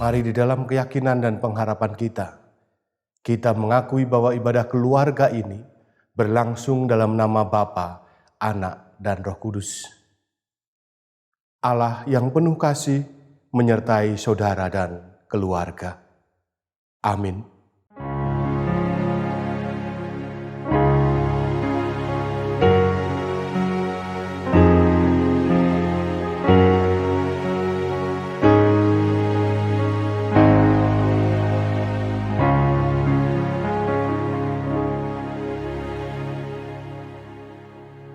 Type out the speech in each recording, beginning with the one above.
Mari di dalam keyakinan dan pengharapan kita mengakui bahwa ibadah keluarga ini berlangsung dalam nama Bapa, Anak, dan Roh Kudus. Allah yang penuh kasih menyertai saudara dan keluarga. Amin.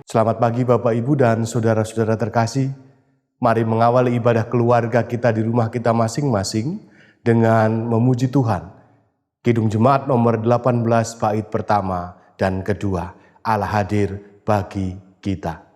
Selamat pagi Bapak, Ibu, dan saudara-saudara terkasih. Mari mengawali ibadah keluarga kita di rumah kita masing-masing dengan memuji Tuhan. Kidung Jemaat nomor 18 bait pertama dan kedua, Allah hadir bagi kita.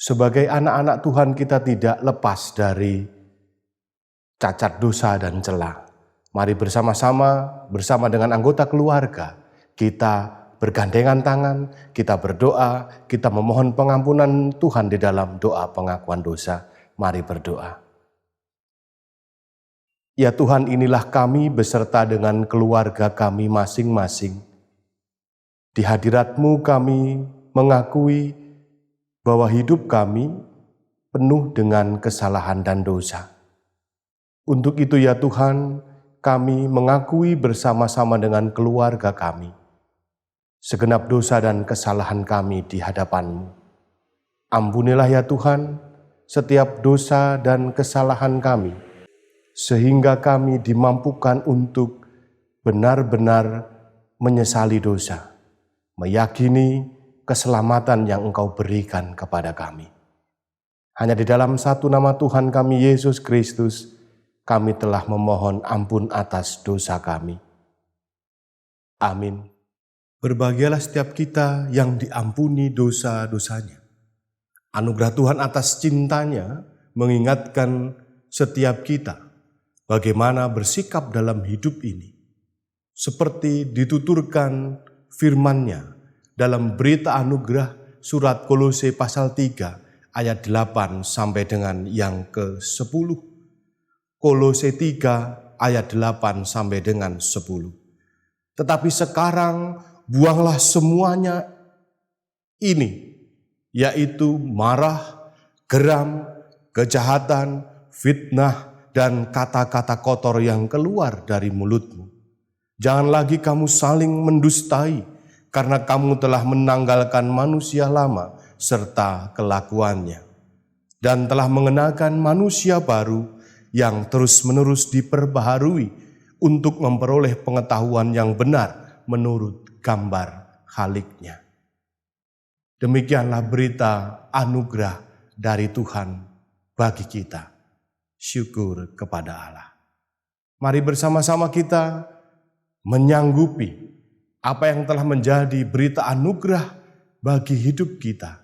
Sebagai anak-anak Tuhan, kita tidak lepas dari cacat dosa dan celah. Mari bersama dengan anggota keluarga, kita bergandengan tangan, kita berdoa, kita memohon pengampunan Tuhan di dalam doa pengakuan dosa. Mari berdoa. Ya Tuhan, inilah kami beserta dengan keluarga kami masing-masing. Di hadirat-Mu kami mengakui bahwa hidup kami penuh dengan kesalahan dan dosa. Untuk itu ya Tuhan, kami mengakui bersama-sama dengan keluarga kami segenap dosa dan kesalahan kami di hadapan-Mu. Ampunilah ya Tuhan setiap dosa dan kesalahan kami, sehingga kami dimampukan untuk benar-benar menyesali dosa, meyakini keselamatan yang Engkau berikan kepada kami. Hanya di dalam satu nama Tuhan kami, Yesus Kristus, kami telah memohon ampun atas dosa kami. Amin. Berbahagialah setiap kita yang diampuni dosa-dosanya. Anugerah Tuhan atas cintanya mengingatkan setiap kita bagaimana bersikap dalam hidup ini. Seperti dituturkan firman-Nya dalam berita anugerah surat Kolose pasal 3 ayat 8 sampai dengan yang ke-10. Kolose 3 ayat 8 sampai dengan 10. Tetapi sekarang buanglah semuanya ini, yaitu marah, geram, kejahatan, fitnah, dan kata-kata kotor yang keluar dari mulutmu. Jangan lagi kamu saling mendustai, karena kamu telah menanggalkan manusia lama serta kelakuannya, dan telah mengenakan manusia baru yang terus-menerus diperbaharui untuk memperoleh pengetahuan yang benar menurut gambar Khaliknya. Demikianlah berita anugerah dari Tuhan bagi kita. Syukur kepada Allah. Mari bersama-sama kita menyanggupi apa yang telah menjadi berita anugerah bagi hidup kita,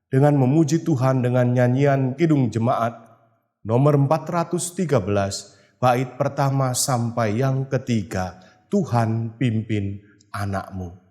dengan memuji Tuhan dengan nyanyian Kidung Jemaat nomor 413, bait pertama sampai yang ketiga, Tuhan pimpin anak-Mu.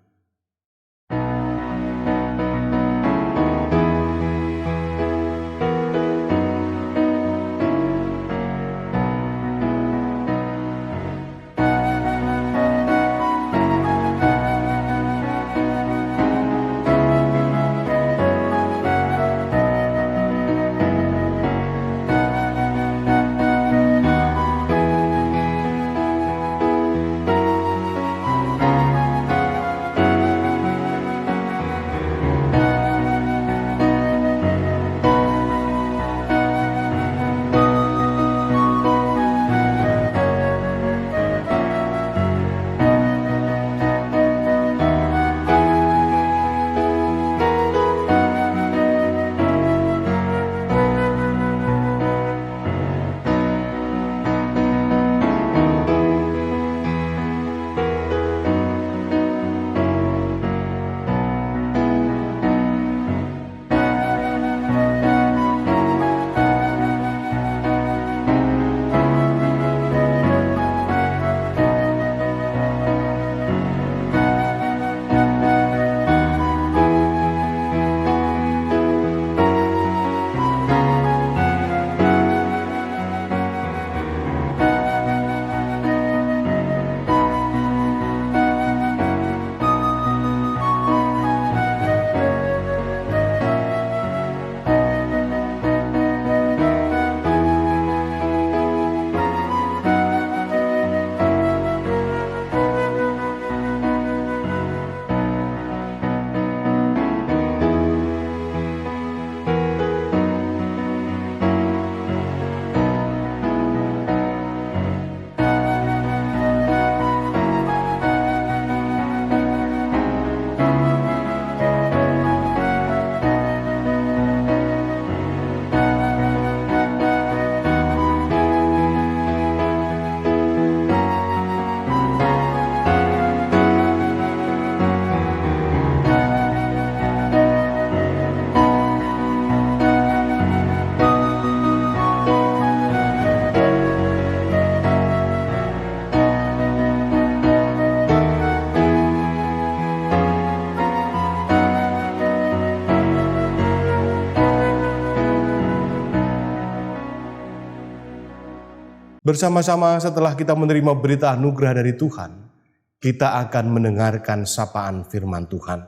Bersama-sama setelah kita menerima berita anugerah dari Tuhan, kita akan mendengarkan sapaan firman Tuhan.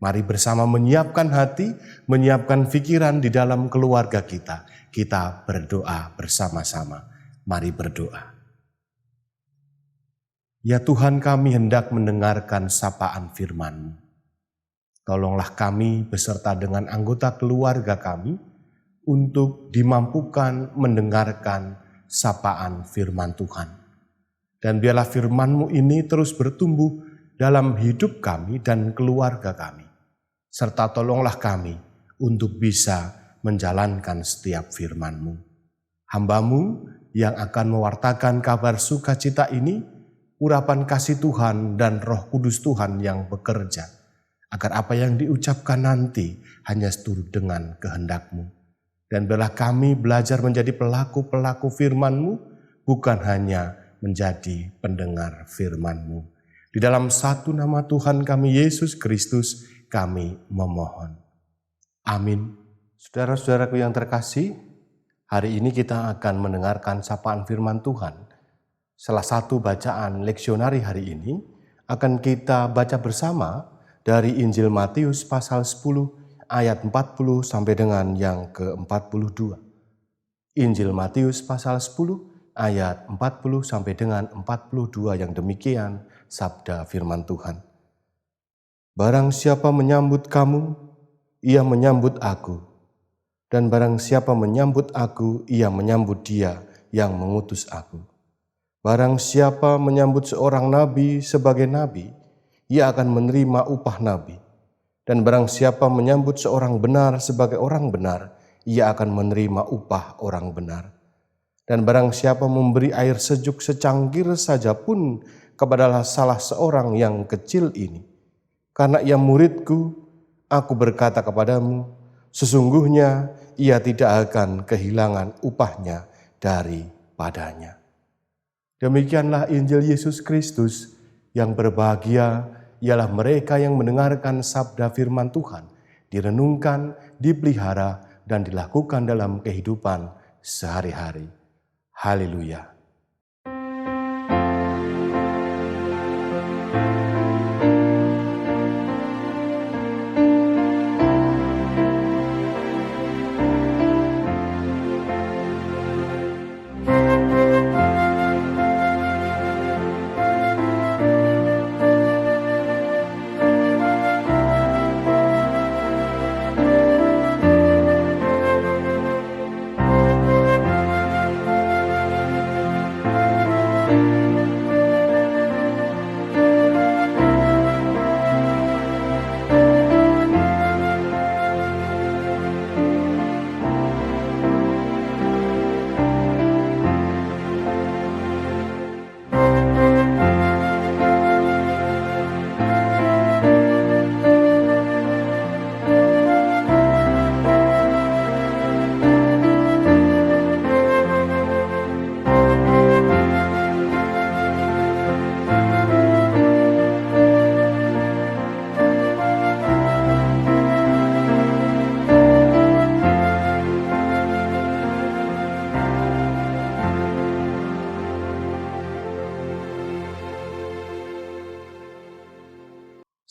Mari bersama menyiapkan hati, menyiapkan pikiran di dalam keluarga kita. Kita berdoa bersama-sama. Mari berdoa. Ya Tuhan, kami hendak mendengarkan sapaan firman-Mu. Tolonglah kami beserta dengan anggota keluarga kami untuk dimampukan mendengarkan sapaan firman Tuhan. Dan biarlah firman-Mu ini terus bertumbuh dalam hidup kami dan keluarga kami. Serta tolonglah kami untuk bisa menjalankan setiap firman-Mu. Hamba-Mu yang akan mewartakan kabar sukacita ini, urapan kasih Tuhan dan Roh Kudus Tuhan yang bekerja, agar apa yang diucapkan nanti hanya seturut dengan kehendak-Mu. Dan biarlah kami belajar menjadi pelaku-pelaku firman-Mu, bukan hanya menjadi pendengar firman-Mu. Di dalam satu nama Tuhan kami, Yesus Kristus, kami memohon. Amin. Saudara-saudaraku yang terkasih, hari ini kita akan mendengarkan sapaan firman Tuhan. Salah satu bacaan leksionari hari ini akan kita baca bersama dari Injil Matius pasal 10 ayat 40 sampai dengan yang ke-42. Injil Matius pasal 10 ayat 40 sampai dengan 42 yang demikian sabda firman Tuhan. Barang siapa menyambut kamu, ia menyambut aku. Dan barang siapa menyambut aku, ia menyambut dia yang mengutus aku. Barang siapa menyambut seorang nabi sebagai nabi, ia akan menerima upah nabi. Dan barang siapa menyambut seorang benar sebagai orang benar, ia akan menerima upah orang benar. Dan barang siapa memberi air sejuk secangkir saja pun kepada salah seorang yang kecil ini, karena ia muridku, aku berkata kepadamu, Sesungguhnya ia tidak akan kehilangan upahnya daripadanya. Demikianlah Injil Yesus Kristus. Yang berbahagia ialah mereka yang mendengarkan sabda firman Tuhan, direnungkan, dipelihara, dan dilakukan dalam kehidupan sehari-hari. Haleluya.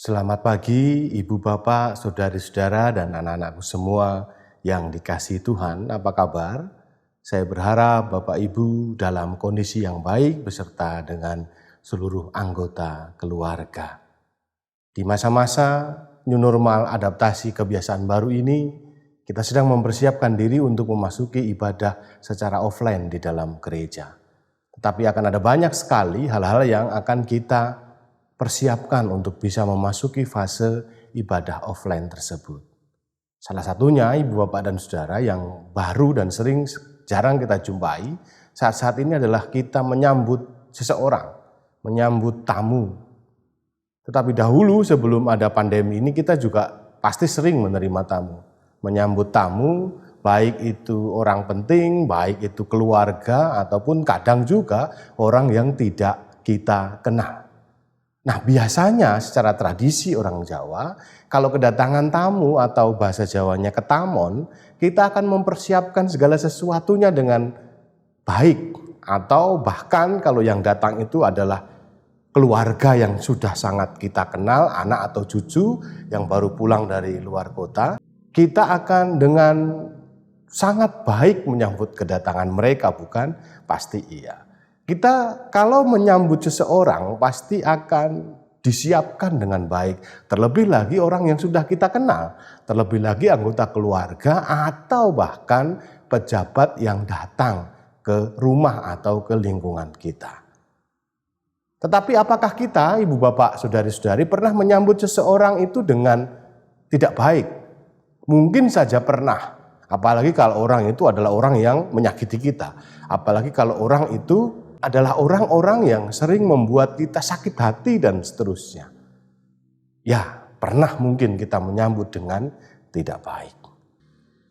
Selamat pagi Ibu Bapak, Saudari-saudara dan anak-anakku semua yang dikasihi Tuhan. Apa kabar? Saya berharap Bapak Ibu dalam kondisi yang baik beserta dengan seluruh anggota keluarga. Di masa-masa new normal adaptasi kebiasaan baru ini, kita sedang mempersiapkan diri untuk memasuki ibadah secara offline di dalam gereja. Tetapi akan ada banyak sekali hal-hal yang akan kita persiapkan untuk bisa memasuki fase ibadah offline tersebut. Salah satunya Ibu Bapak dan Saudara yang baru dan jarang kita jumpai saat-saat ini adalah kita menyambut seseorang, menyambut tamu. Tetapi dahulu sebelum ada pandemi ini kita juga pasti sering menerima tamu. Menyambut tamu, baik itu orang penting, baik itu keluarga, ataupun kadang juga orang yang tidak kita kenal. Nah, biasanya secara tradisi orang Jawa, kalau kedatangan tamu atau bahasa Jawanya ketamon, kita akan mempersiapkan segala sesuatunya dengan baik. Atau bahkan kalau yang datang itu adalah keluarga yang sudah sangat kita kenal, anak atau cucu yang baru pulang dari luar kota, kita akan dengan sangat baik menyambut kedatangan mereka, bukan? Pasti iya. Kita kalau menyambut seseorang pasti akan disiapkan dengan baik. Terlebih lagi orang yang sudah kita kenal. Terlebih lagi anggota keluarga atau bahkan pejabat yang datang ke rumah atau ke lingkungan kita. Tetapi apakah kita, Ibu Bapak, Saudari-saudari pernah menyambut seseorang itu dengan tidak baik? Mungkin saja pernah. Apalagi kalau orang itu adalah orang yang menyakiti kita. Apalagi kalau orang itu adalah orang-orang yang sering membuat kita sakit hati dan seterusnya. Ya, pernah mungkin kita menyambut dengan tidak baik.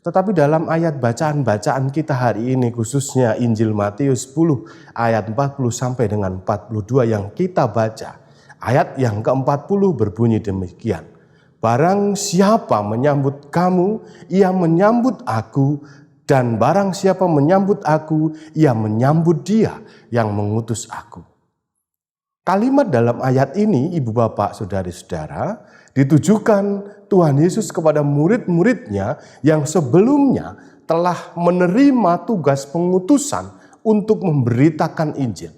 Tetapi dalam ayat bacaan-bacaan kita hari ini, khususnya Injil Matius 10 ayat 40 sampai dengan 42 yang kita baca, ayat yang ke-40 berbunyi demikian. Barang siapa menyambut kamu, ia menyambut aku, dan barang siapa menyambut aku, ia menyambut dia yang mengutus aku. Kalimat dalam ayat ini, Ibu Bapak, Saudari-saudara, ditujukan Tuhan Yesus kepada murid-muridnya yang sebelumnya telah menerima tugas pengutusan untuk memberitakan Injil.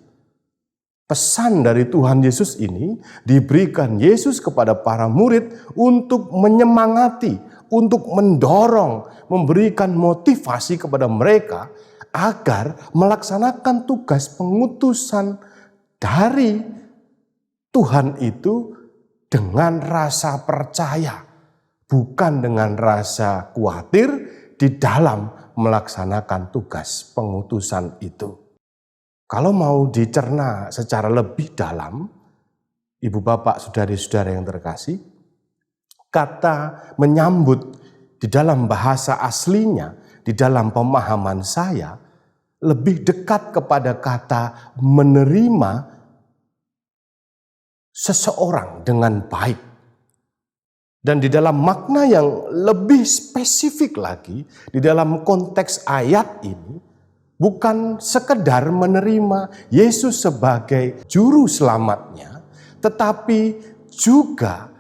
Pesan dari Tuhan Yesus ini diberikan Yesus kepada para murid untuk menyemangati, untuk mendorong, memberikan motivasi kepada mereka agar melaksanakan tugas pengutusan dari Tuhan itu dengan rasa percaya, bukan dengan rasa khawatir di dalam melaksanakan tugas pengutusan itu. Kalau mau dicerna secara lebih dalam, Ibu Bapak, Saudari-saudara yang terkasih, kata menyambut di dalam bahasa aslinya, di dalam pemahaman saya, lebih dekat kepada kata menerima seseorang dengan baik. Dan di dalam makna yang lebih spesifik lagi, di dalam konteks ayat ini, bukan sekedar menerima Yesus sebagai juru selamatnya, tetapi juga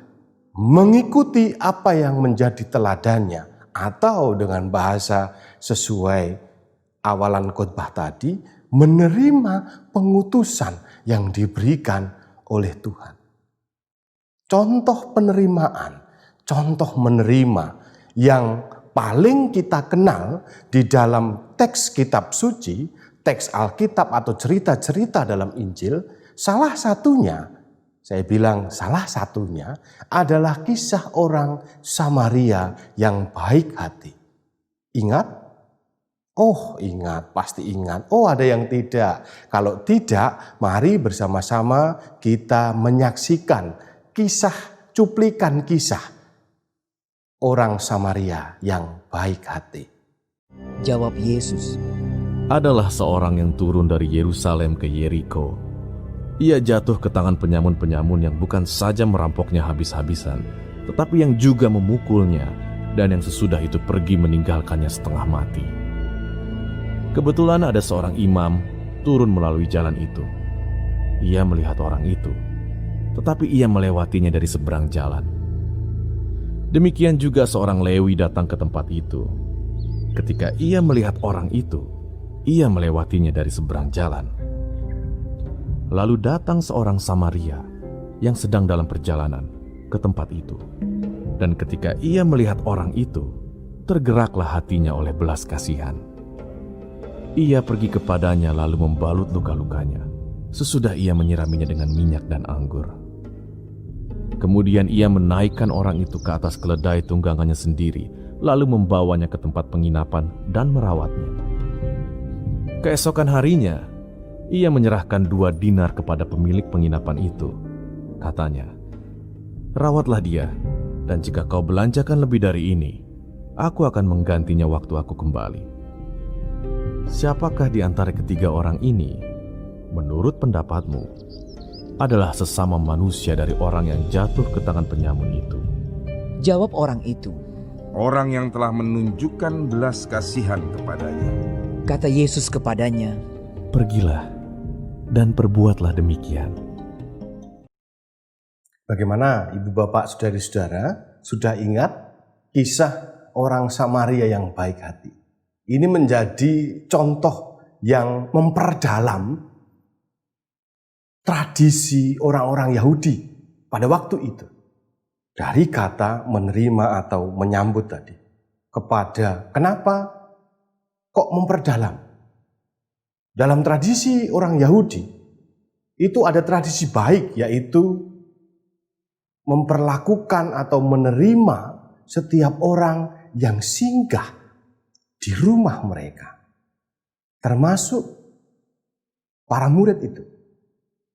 mengikuti apa yang menjadi teladannya, atau dengan bahasa sesuai awalan khotbah tadi, menerima pengutusan yang diberikan oleh Tuhan. Contoh penerimaan, contoh menerima yang paling kita kenal di dalam teks kitab suci, teks Alkitab atau cerita-cerita dalam Injil, salah satunya, saya bilang salah satunya adalah kisah orang Samaria yang baik hati. Ingat? Oh ingat, pasti ingat. Oh ada yang tidak. Kalau tidak, mari bersama-sama kita menyaksikan cuplikan kisah orang Samaria yang baik hati. Jawab Yesus, adalah seorang yang turun dari Yerusalem ke Yeriko. Ia jatuh ke tangan penyamun-penyamun yang bukan saja merampoknya habis-habisan, tetapi yang juga memukulnya, dan yang sesudah itu pergi meninggalkannya setengah mati. Kebetulan ada seorang imam turun melalui jalan itu. Ia melihat orang itu, tetapi ia melewatinya dari seberang jalan. Demikian juga seorang Lewi datang ke tempat itu. Ketika ia melihat orang itu, ia melewatinya dari seberang jalan. Lalu datang seorang Samaria yang sedang dalam perjalanan ke tempat itu. Dan ketika ia melihat orang itu, tergeraklah hatinya oleh belas kasihan. Ia pergi kepadanya lalu membalut luka-lukanya. Sesudah ia menyiraminya dengan minyak dan anggur. Kemudian ia menaikkan orang itu ke atas keledai tunggangannya sendiri, lalu membawanya ke tempat penginapan dan merawatnya. Keesokan harinya, ia menyerahkan 2 dinar kepada pemilik penginapan itu. Katanya, "Rawatlah dia, dan jika kau belanjakan lebih dari ini, aku akan menggantinya waktu aku kembali." Siapakah di antara ketiga orang ini, menurut pendapatmu, adalah sesama manusia dari orang yang jatuh ke tangan penyamun itu? jawab orang itu. Orang yang telah menunjukkan belas kasihan kepadanya. Kata Yesus kepadanya, "Pergilah dan perbuatlah demikian." Bagaimana ibu bapak saudari-saudara sudah ingat kisah orang Samaria yang baik hati? Ini menjadi contoh yang memperdalam tradisi orang-orang Yahudi pada waktu itu. Dari kata menerima atau menyambut tadi. Kepada kenapa kok memperdalam? Dalam tradisi orang Yahudi, itu ada tradisi baik, yaitu memperlakukan atau menerima setiap orang yang singgah di rumah mereka. Termasuk para murid itu.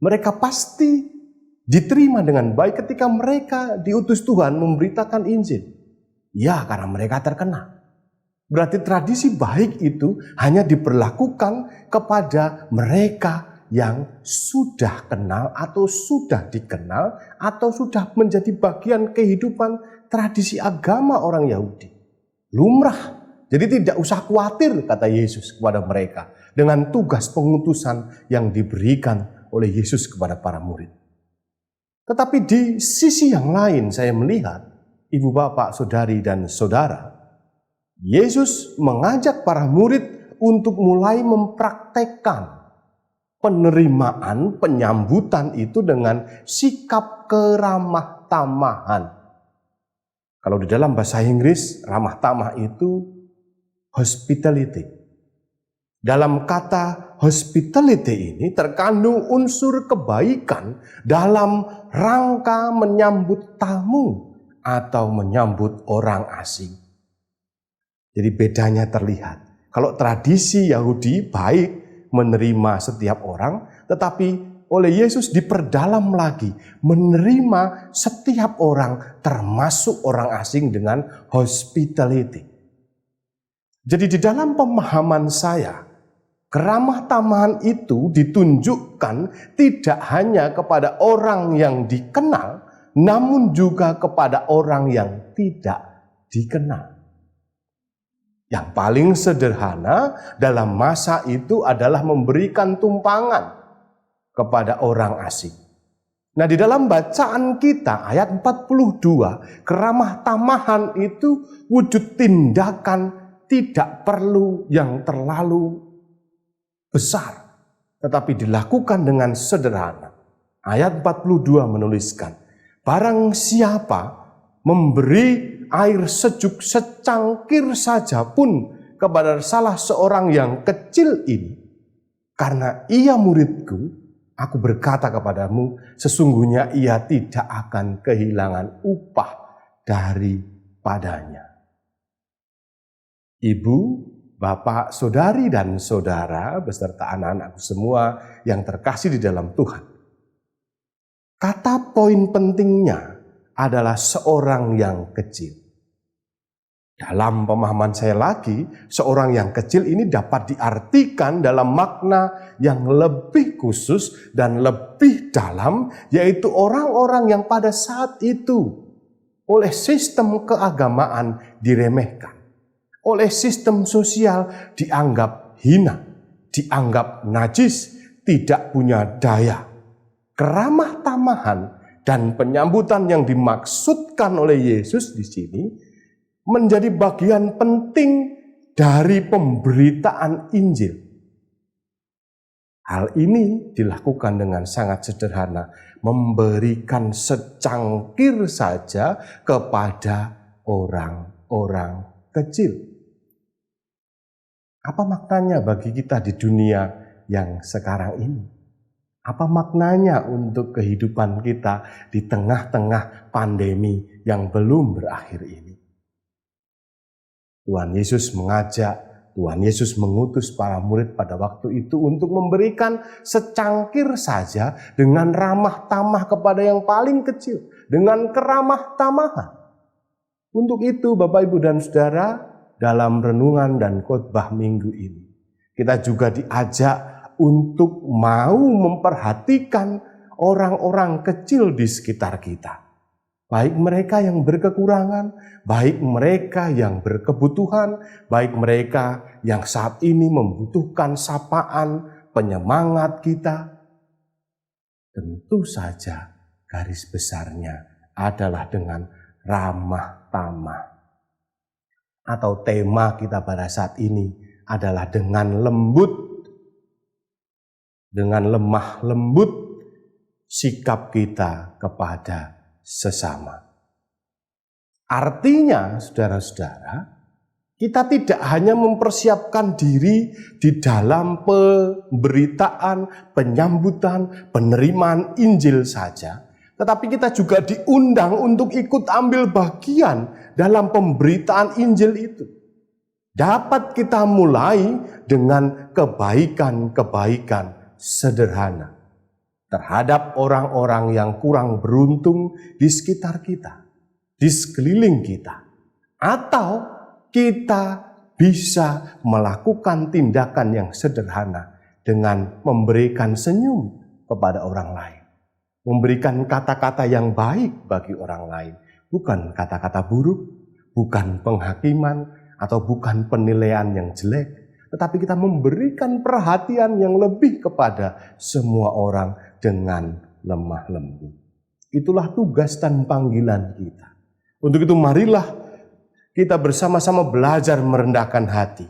Mereka pasti diterima dengan baik ketika mereka diutus Tuhan memberitakan Injil. Ya, karena mereka terkenal. Berarti tradisi baik itu hanya diberlakukan kepada mereka yang sudah kenal atau sudah dikenal atau sudah menjadi bagian kehidupan tradisi agama orang Yahudi. Lumrah. Jadi tidak usah khawatir, kata Yesus kepada mereka, dengan tugas pengutusan yang diberikan oleh Yesus kepada para murid. Tetapi di sisi yang lain saya melihat, ibu bapak, saudari dan saudara, Yesus mengajak para murid untuk mulai mempraktekkan penerimaan, penyambutan itu dengan sikap keramah tamahan. Kalau di dalam bahasa Inggris, ramah tamah itu hospitality. Dalam kata hospitality ini terkandung unsur kebaikan dalam rangka menyambut tamu atau menyambut orang asing. Jadi bedanya terlihat. Kalau tradisi Yahudi baik menerima setiap orang, tetapi oleh Yesus diperdalam lagi, menerima setiap orang termasuk orang asing dengan hospitality. Jadi di dalam pemahaman saya, keramah tamahan itu ditunjukkan tidak hanya kepada orang yang dikenal, namun juga kepada orang yang tidak dikenal. Yang paling sederhana dalam masa itu adalah memberikan tumpangan kepada orang asing. Nah, di dalam bacaan kita ayat 42, keramah tamahan itu wujud tindakan tidak perlu yang terlalu besar, tetapi dilakukan dengan sederhana. Ayat 42 menuliskan, barang siapa memberi air sejuk secangkir saja pun kepada salah seorang yang kecil ini, karena ia muridku, aku berkata kepadamu, sesungguhnya ia tidak akan kehilangan upah daripadanya. Ibu, bapak, saudari, dan saudara, beserta anak-anakku semua yang terkasih di dalam Tuhan. Kata poin pentingnya adalah seorang yang kecil. Dalam pemahaman saya lagi, seorang yang kecil ini dapat diartikan dalam makna yang lebih khusus dan lebih dalam, yaitu orang-orang yang pada saat itu oleh sistem keagamaan diremehkan, oleh sistem sosial dianggap hina, dianggap najis, tidak punya daya. Keramah tamahan dan penyambutan yang dimaksudkan oleh Yesus di sini menjadi bagian penting dari pemberitaan Injil. Hal ini dilakukan dengan sangat sederhana, memberikan secangkir saja kepada orang-orang kecil. Apa maknanya bagi kita di dunia yang sekarang ini? Apa maknanya untuk kehidupan kita di tengah-tengah pandemi yang belum berakhir ini? Tuhan Yesus mengajak, Tuhan Yesus mengutus para murid pada waktu itu untuk memberikan secangkir saja dengan ramah tamah kepada yang paling kecil, dengan keramah tamahan. Untuk itu Bapak, Ibu, dan Saudara, dalam renungan dan khotbah minggu ini, kita juga diajak untuk mau memperhatikan orang-orang kecil di sekitar kita. Baik mereka yang berkekurangan, baik mereka yang berkebutuhan, baik mereka yang saat ini membutuhkan sapaan, penyemangat kita. Tentu saja garis besarnya adalah dengan ramah tamah. Atau tema kita pada saat ini adalah dengan lembut, dengan lemah lembut sikap kita kepada sesama. Artinya, saudara-saudara, kita tidak hanya mempersiapkan diri di dalam pemberitaan, penyambutan, penerimaan Injil saja, tetapi kita juga diundang untuk ikut ambil bagian dalam pemberitaan Injil itu. Dapat kita mulai dengan kebaikan-kebaikan sederhana terhadap orang-orang yang kurang beruntung di sekitar kita, di sekeliling kita. Atau kita bisa melakukan tindakan yang sederhana dengan memberikan senyum kepada orang lain. Memberikan kata-kata yang baik bagi orang lain. Bukan kata-kata buruk, bukan penghakiman, atau bukan penilaian yang jelek. Tetapi kita memberikan perhatian yang lebih kepada semua orang dengan lemah lembut. Itulah tugas dan panggilan kita. Untuk itu marilah kita bersama-sama belajar merendahkan hati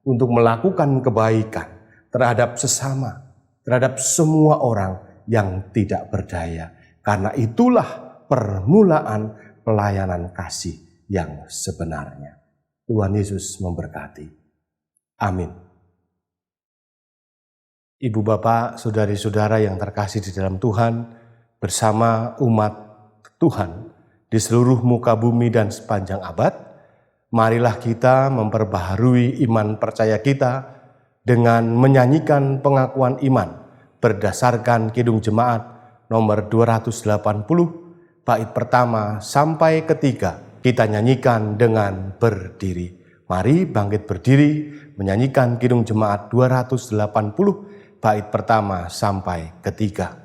untuk melakukan kebaikan terhadap sesama, terhadap semua orang yang tidak berdaya. Karena itulah permulaan pelayanan kasih yang sebenarnya. Tuhan Yesus memberkati. Amin. Ibu, bapak, saudari-saudara yang terkasih di dalam Tuhan, bersama umat Tuhan di seluruh muka bumi dan sepanjang abad, marilah kita memperbaharui iman percaya kita dengan menyanyikan pengakuan iman berdasarkan Kidung Jemaat nomor 280, bait pertama sampai ketiga. Kita nyanyikan dengan berdiri. Mari bangkit berdiri menyanyikan Kidung Jemaat 280, bait pertama sampai ketiga.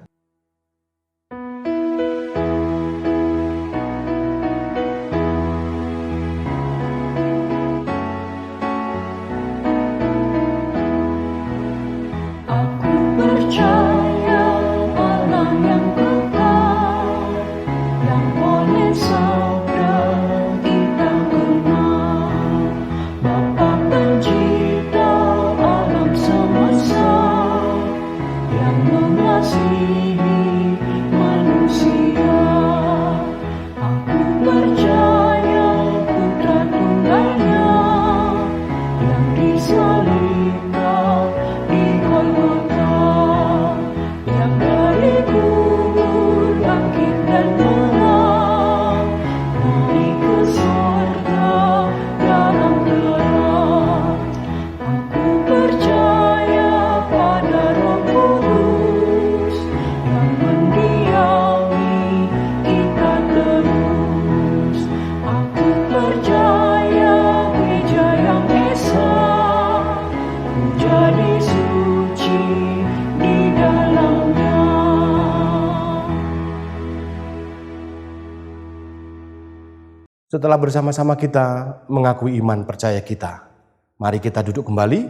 Setelah bersama-sama kita mengakui iman percaya kita, mari kita duduk kembali,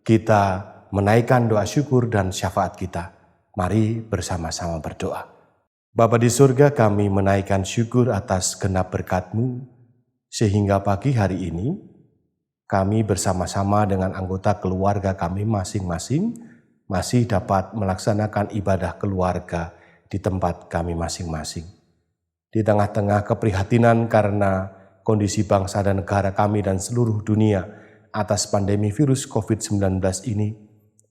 kita menaikkan doa syukur dan syafaat kita. Mari bersama-sama berdoa. Bapa di surga, kami menaikkan syukur atas genap berkat-Mu, sehingga pagi hari ini kami bersama-sama dengan anggota keluarga kami masing-masing masih dapat melaksanakan ibadah keluarga di tempat kami masing-masing. Di tengah-tengah keprihatinan karena kondisi bangsa dan negara kami dan seluruh dunia atas pandemi virus COVID-19 ini,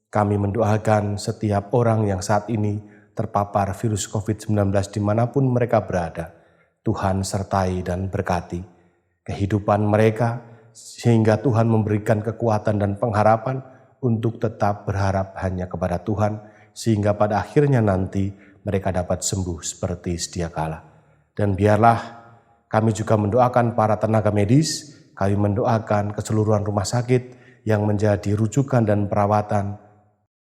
kami mendoakan setiap orang yang saat ini terpapar virus COVID-19 dimanapun mereka berada. Tuhan sertai dan berkati kehidupan mereka, sehingga Tuhan memberikan kekuatan dan pengharapan untuk tetap berharap hanya kepada Tuhan, sehingga pada akhirnya nanti mereka dapat sembuh seperti sedia kala. Dan biarlah kami juga mendoakan para tenaga medis, kami mendoakan keseluruhan rumah sakit yang menjadi rujukan dan perawatan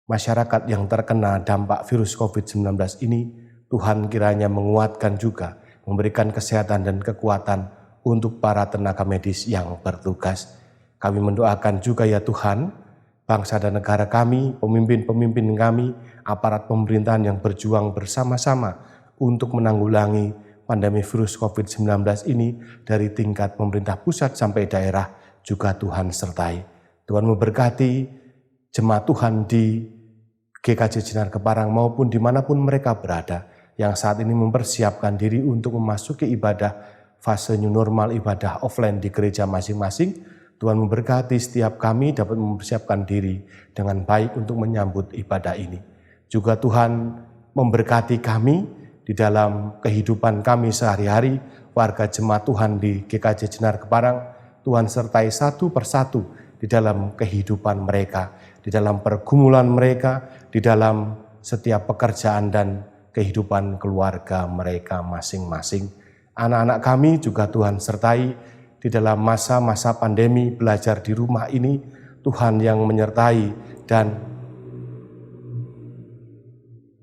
masyarakat yang terkena dampak virus COVID-19 ini. Tuhan kiranya menguatkan juga, memberikan kesehatan dan kekuatan untuk para tenaga medis yang bertugas. Kami mendoakan juga ya Tuhan, bangsa dan negara kami, pemimpin-pemimpin kami, aparat pemerintahan yang berjuang bersama-sama untuk menanggulangi pandemi virus COVID-19 ini dari tingkat pemerintah pusat sampai daerah, juga Tuhan sertai. Tuhan memberkati jemaat Tuhan di GKJ Jenar Keparang maupun dimanapun mereka berada, yang saat ini mempersiapkan diri untuk memasuki ibadah fase new normal, ibadah offline di gereja masing-masing. Tuhan memberkati setiap kami dapat mempersiapkan diri dengan baik untuk menyambut ibadah ini. Juga Tuhan memberkati kami di dalam kehidupan kami sehari-hari, warga jemaat Tuhan di GKJ Jenar Keparang. Tuhan sertai satu persatu di dalam kehidupan mereka, di dalam pergumulan mereka, di dalam setiap pekerjaan dan kehidupan keluarga mereka masing-masing. Anak-anak kami juga Tuhan sertai di dalam masa-masa pandemi belajar di rumah ini. Tuhan yang menyertai dan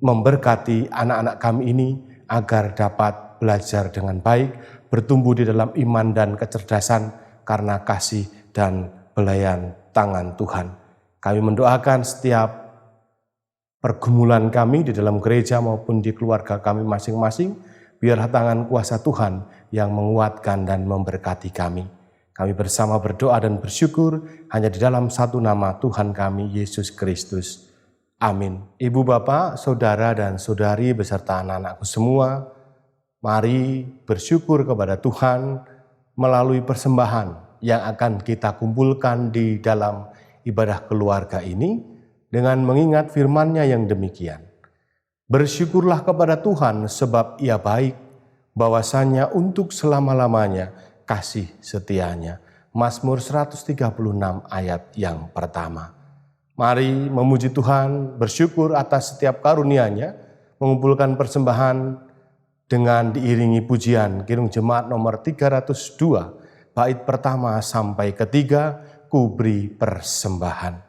memberkati anak-anak kami ini agar dapat belajar dengan baik, bertumbuh di dalam iman dan kecerdasan karena kasih dan belayan tangan Tuhan. Kami mendoakan setiap pergumulan kami di dalam gereja maupun di keluarga kami masing-masing, biarlah tangan kuasa Tuhan yang menguatkan dan memberkati kami. Kami bersama berdoa dan bersyukur hanya di dalam satu nama Tuhan kami, Yesus Kristus. Amin. Ibu, Bapak, Saudara, dan Saudari beserta anak-anakku semua, mari bersyukur kepada Tuhan melalui persembahan yang akan kita kumpulkan di dalam ibadah keluarga ini dengan mengingat firman-Nya yang demikian. Bersyukurlah kepada Tuhan sebab Ia baik, bahwasanya untuk selama-lamanya kasih setianya. Mazmur 136 ayat yang pertama. Mari memuji Tuhan, bersyukur atas setiap karunia-Nya, mengumpulkan persembahan dengan diiringi pujian Kidung Jemaat nomor 302, bait pertama sampai ketiga, Ku beri persembahan.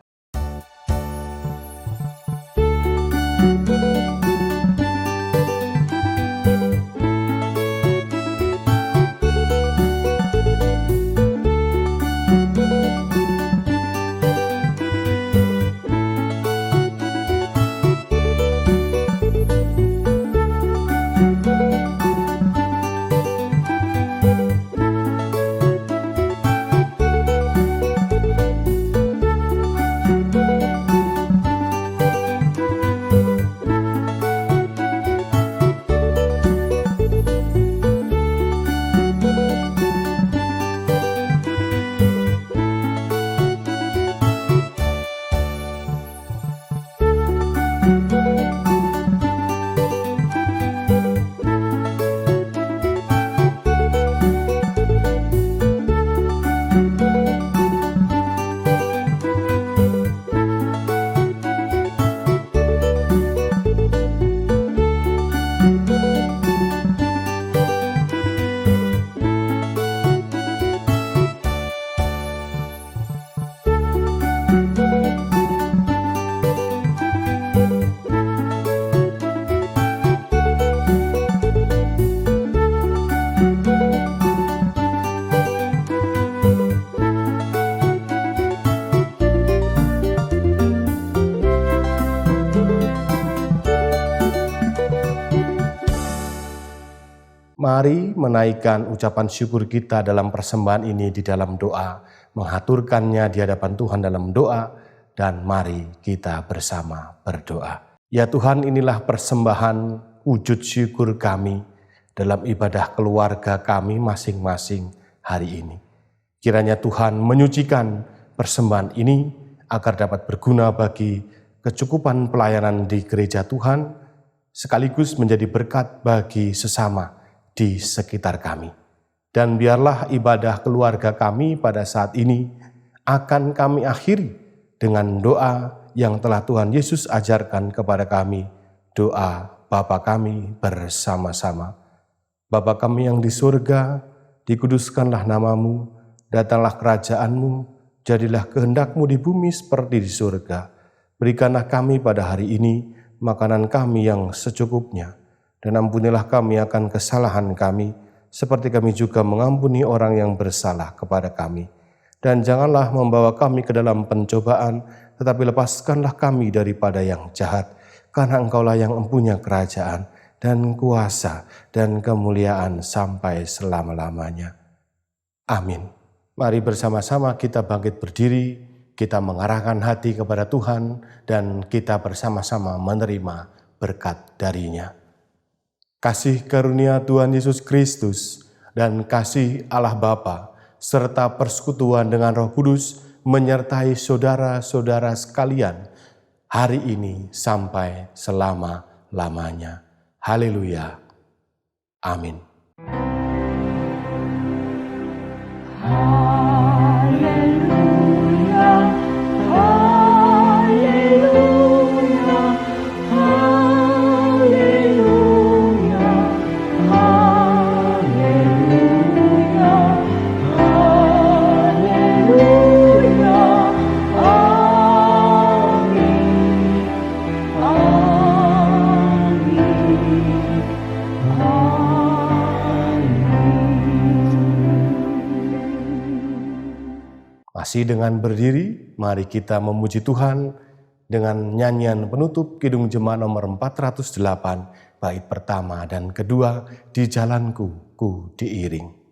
Mari menaikkan ucapan syukur kita dalam persembahan ini di dalam doa, mengaturkannya di hadapan Tuhan dalam doa, dan mari kita bersama berdoa. Ya Tuhan, inilah persembahan wujud syukur kami dalam ibadah keluarga kami masing-masing hari ini. Kiranya Tuhan menyucikan persembahan ini agar dapat berguna bagi kecukupan pelayanan di gereja Tuhan, sekaligus menjadi berkat bagi sesama di sekitar kami. Dan biarlah ibadah keluarga kami pada saat ini akan kami akhiri dengan doa yang telah Tuhan Yesus ajarkan kepada kami, doa Bapa kami bersama-sama. Bapa kami yang di surga, dikuduskanlah namamu, datanglah kerajaanmu, jadilah kehendak-Mu di bumi seperti di surga. Berikanlah kami pada hari ini makanan kami yang secukupnya, dan ampunilah kami akan kesalahan kami, seperti kami juga mengampuni orang yang bersalah kepada kami. Dan janganlah membawa kami ke dalam pencobaan, tetapi lepaskanlah kami daripada yang jahat, karena Engkaulah yang mempunyai kerajaan, dan kuasa, dan kemuliaan sampai selama-lamanya. Amin. Mari bersama-sama kita bangkit berdiri, kita mengarahkan hati kepada Tuhan, dan kita bersama-sama menerima berkat darinya. Kasih karunia Tuhan Yesus Kristus dan kasih Allah Bapa serta persekutuan dengan Roh Kudus menyertai saudara-saudara sekalian hari ini sampai selama-lamanya. Haleluya. Amin. Masih dengan berdiri, mari kita memuji Tuhan dengan nyanyian penutup Kidung Jemaat nomor 408, bait pertama dan kedua, Di Jalanku Ku Diiring.